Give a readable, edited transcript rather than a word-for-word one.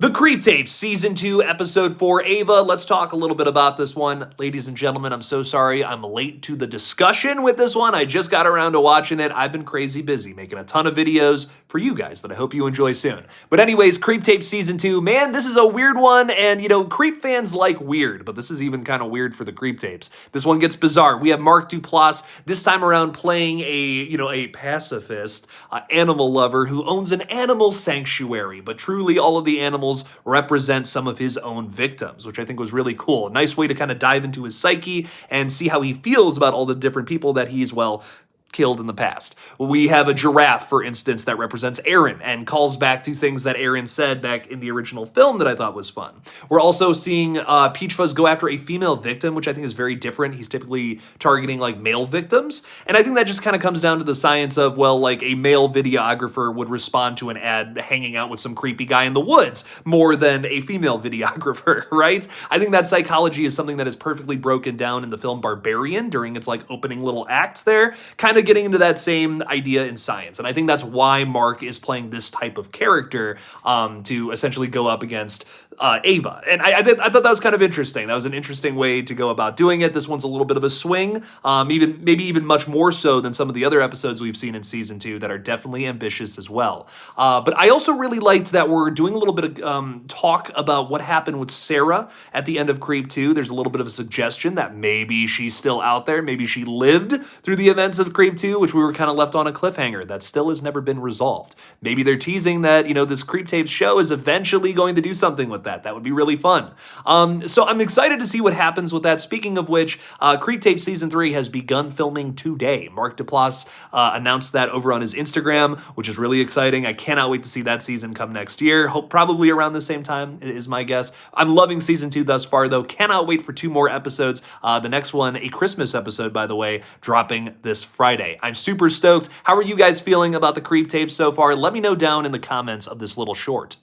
The Creep Tapes, Season 2, Episode 4, Ava. Let's talk a little bit about this one. Ladies and gentlemen, I'm so sorry I'm late to the discussion with this one. I just got around to watching it. I've been crazy busy making a ton of videos for you guys that I hope you enjoy soon. But anyways, Creep Tapes Season 2, man, this is a weird one. And, you know, Creep fans like weird, but this is even kind of weird for the Creep Tapes. This one gets bizarre. We have Mark Duplass this time around playing a pacifist, animal lover who owns an animal sanctuary, but truly all of the animals represent some of his own victims, which I think was really cool. A nice way to kind of dive into his psyche and see how he feels about all the different people that he's, well, killed in the past. We have a giraffe, for instance, that represents Aaron and calls back to things that Aaron said back in the original film that I thought was fun. We're also seeing Peach Fuzz go after a female victim, which I think is very different. He's typically targeting like male victims. And I think that just kind of comes down to the science of, well, like a male videographer would respond to an ad hanging out with some creepy guy in the woods more than a female videographer, right? I think that psychology is something that is perfectly broken down in the film Barbarian during its like opening little acts there, kind of getting into that same idea in science. And I think that's why Mark is playing this type of character to essentially go up against Ava. And I thought that was kind of interesting. That was an interesting way to go about doing it. This one's a little bit of a swing, maybe even much more so than some of the other episodes we've seen in Season 2 that are definitely ambitious as well. But I also really liked that we're doing a little bit of talk about what happened with Sarah at the end of Creep 2. There's a little bit of a suggestion that maybe she's still out there. Maybe she lived through the events of Creep 2, which we were kind of left on a cliffhanger that still has never been resolved. Maybe they're teasing that, you know, this Creep Tapes show is eventually going to do something with that. That would be really fun. So I'm excited to see what happens with that. Speaking of which, Creep Tapes Season 3 has begun filming today. Mark Duplass announced that over on his Instagram, which is really exciting. I cannot wait to see that season come next year. Hope probably around the same time is my guess. I'm loving Season 2 thus far, though. Cannot wait for 2 more episodes. The next one, a Christmas episode, by the way, dropping this Friday. I'm super stoked. How are you guys feeling about the Creep Tapes so far? Let me know down in the comments of this little short.